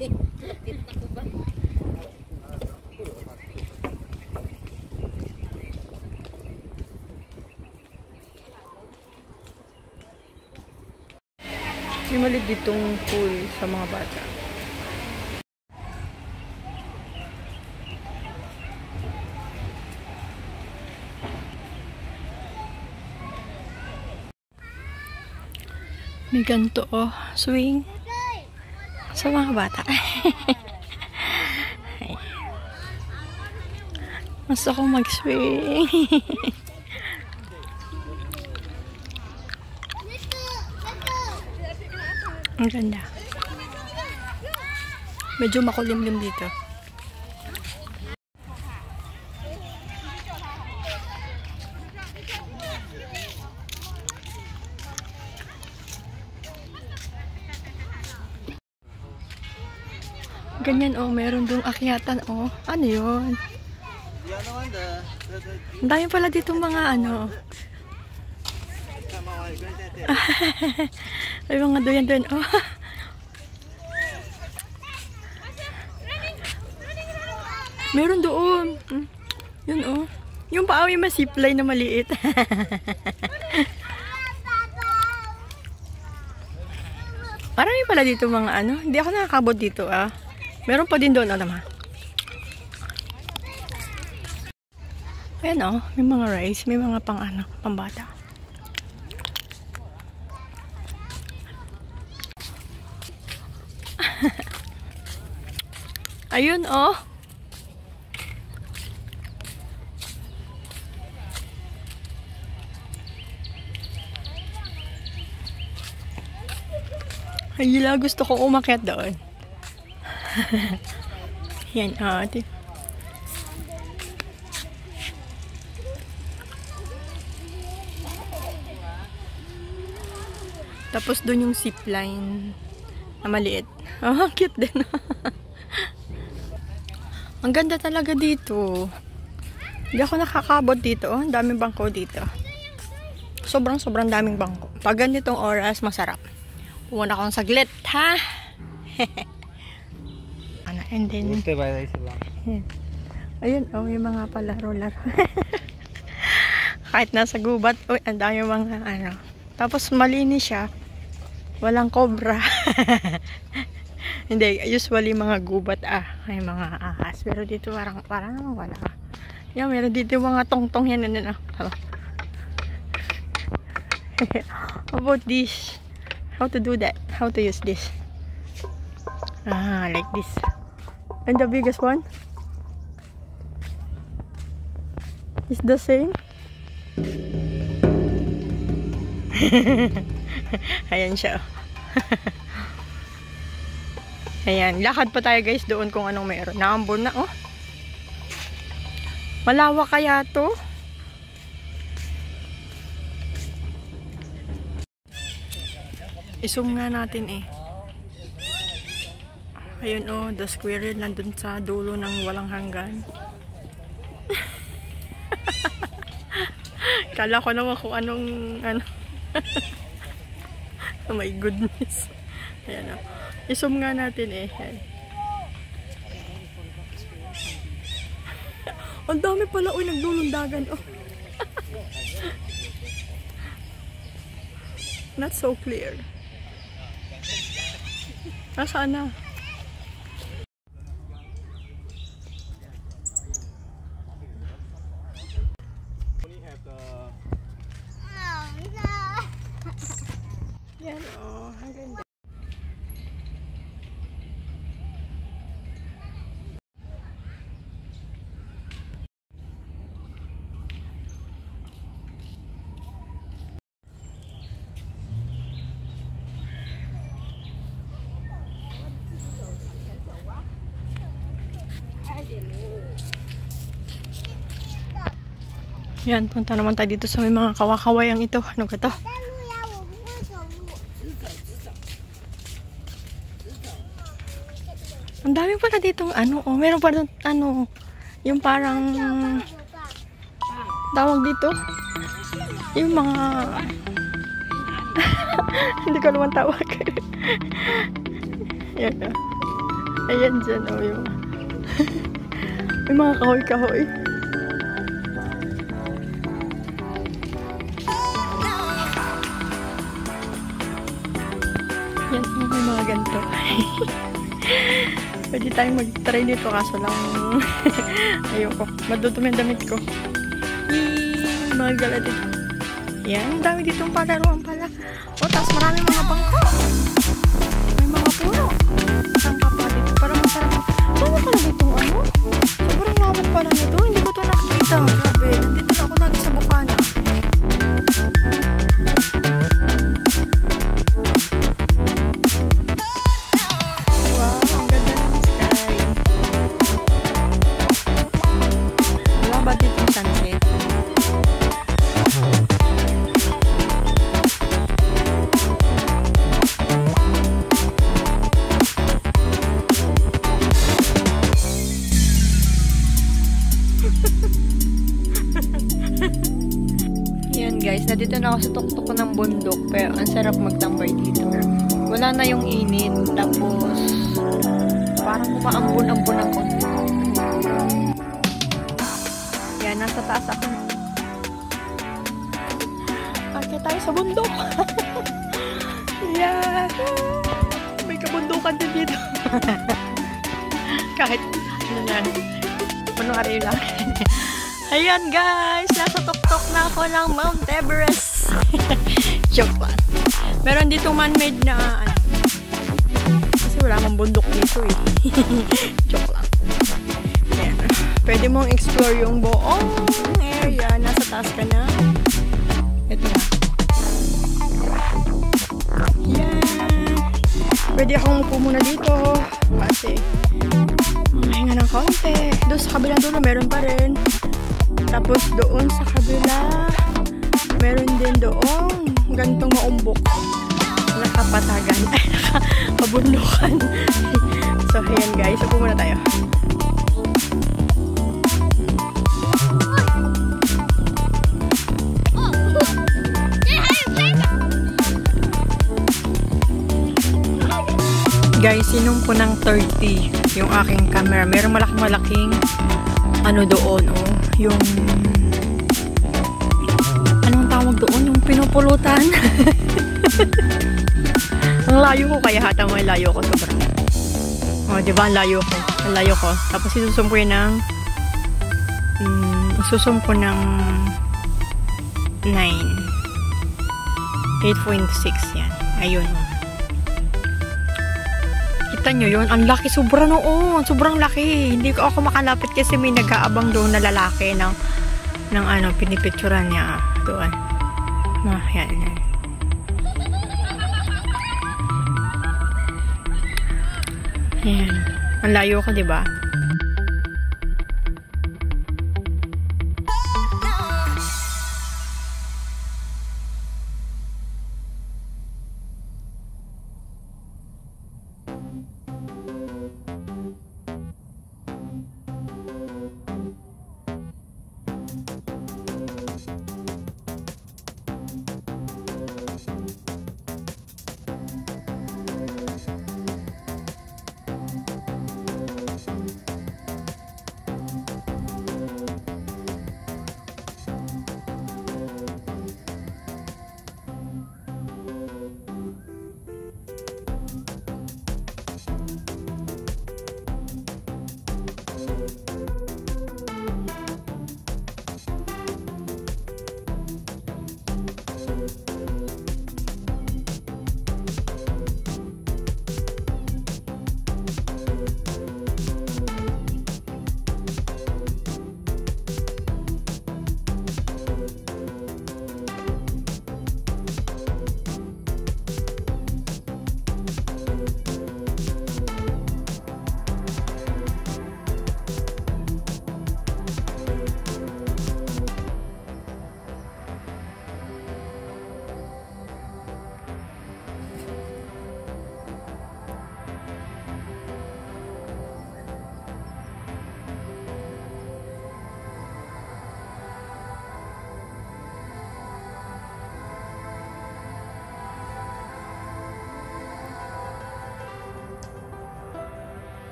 Lapit na ko ba? May maliit ditong pool sa mga bata. May ganito oh, swing sa mga bata. Gusto ko mag-swing. Ang ganda. Medyo makulimlim dito. Ganyan oh, meron dong akyatan oh. Ano yun? Ang dami pala dito mga ano. Ay mga doyan oh. Meron doon. Yun oh. Yung paaw yung masiplay na maliit. Marami pala dito mga ano. Hindi ako nakakabot dito ah. Meron pa din doon, alam ha. Ayan oh, may mga rice, may mga pang ano, pambata. Ayun oh. Ayun, gusto ko umakyat doon. Yan oh. Tapos doon yung zipline na maliit. Oh, cute din. Ang ganda talaga dito. Hindi ako nakakabot dito. Oh, ang daming bangko dito. Sobrang daming bangko. Pag ganitong oras, masarap. Pumunta akong saglit, ha? Ano, and then... Ayun, oh, yung mga palaro-laro. Kahit nasa gubat, oh, ang dami mga ano. Tapos malinis siya. Walang cobra. Hindi, usually mga gubat may mga ahas. Pero dito parang wala. Yan, meron dito mga tong-tong yan. How about this? How to do that? How to use this? Like this. And the biggest one is the same. Ayan siya. Ayan, lakad pa tayo guys doon kung anong meron. Naambon na oh. Malawak kaya to? I-zoom nga natin eh. Ayun oh, the squirrel nandun sa dulo ng walang hanggan. Kala ko naman kung anong ano. Oh my goodness. Ayan oh. I-zoom nga natin eh. Ang dami pala oh, naglulundagan oh. Not so clear. Nasaan na? Yan oh, ang ganda. Yan, punta naman tayo dito sa may mga kawakawayang ito. Ano ka to? Ang dami pala ditong ano, oh, meron pa ano, yung parang tawag dito. Yung mga hindi ko naman tawag. Yan. Ayan dyan, oh, yung... may mga kahoy-kahoy. Yan, oh, may mga ganito. Pwede tayong mag-try dito, kaso lang... ayoko. Madudumi ang damit ko. Yee! Mga gala dito. Yan, dami ditong palaruan pala. O, tapos marami mga bangko. May mga puno. Saan ka pa dito? Para masarap. Ano pala ditong ano? Sobrang lawak pala nito. Hindi ko ito nakikita. Grabe, nandito na ako lagi sa Bukana. Wow, ang ganda ng sky. Wala ba ditong sunset? Yan guys, nandito na ako sa tuktok ng bundok, pero ang sarap magtambay dito. Wala na yung init, tapos parang kumaambon-ambon ang konti. Yan, nasa taas ako. Akit tayo sa bundok. Yan. May kabundukan din dito. Kahit ano yan, puno ka rin lang. Ayan guys, nasa tuktok na ako ng Mount Everest. Joke lang. Meron ditong man-made na ano. Kasi wala akong bundok dito eh. Joke lang. Ayan. Pwede mong explore yung buong area. Nasa taas ka na. Ito na. Ayan. Pwede akong umupo muna dito. Kasi mahinga ng kaunti. Doon sa kabilang dulo meron pa rin. Tapos doon sa kabila, meron din doon gantong maumbok. Nakapatagan. Ay, nakabundukan. So, ayan guys. Upo muna tayo. Guys, sinumpo ng 30 yung aking camera. Meron malaking ano doon, oh. Yung anong tawag doon? Yung pinupulutan. Ang layo ko, kaya hata mo yung layo ko sobrang. Oh, diba? Ang layo ko. Ang layo ko. Tapos isusumpo yun ng isusumpo ng 9. 8.6 yan. Ayun. Kita nyo yun? Ang laki. Sobrang noon. Sobrang laki. Hindi ko ako makalapit kasi may nag-aabang doon na lalaki ng ano, pinipicturan niya. Doon. Yan. Ayan. Ang layo ko, diba?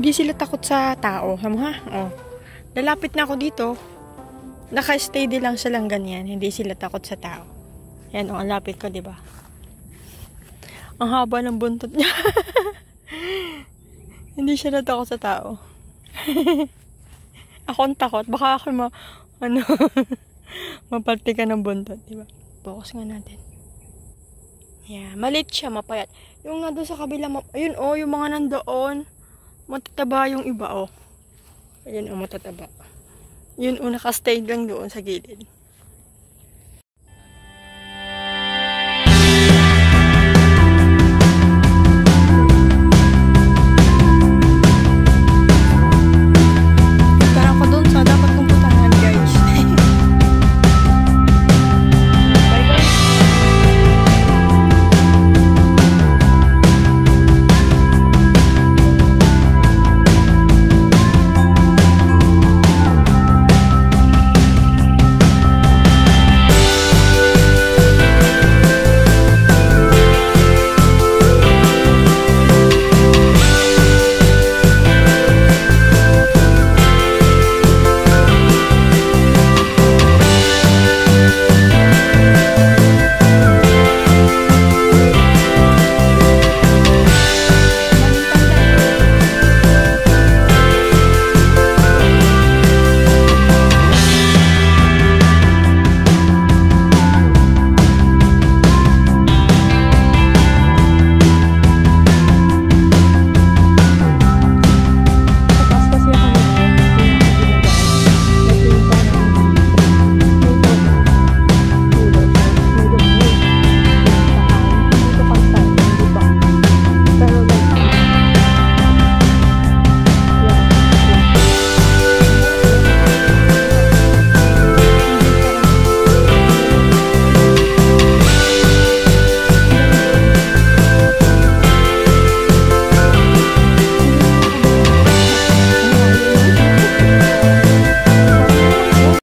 Hindi sila takot sa tao. Ha? Oh. Lalapit na ako dito. Naka-stay din lang silang ganyan. Hindi sila takot sa tao. Yan, ang lapit ko, di ba? Ang haba ng buntot niya. Hindi siya natakot sa tao. Ako ang takot. Baka ako mapalti ka ng buntot, di ba? Focus nga natin. Yeah, malit siya, mapayat. Yung nandun sa kabila, ayun oh, yung mga nandoon, matataba yung iba oh. Ayun oh, matataba. Yun oh, nakastay lang doon sa gilid.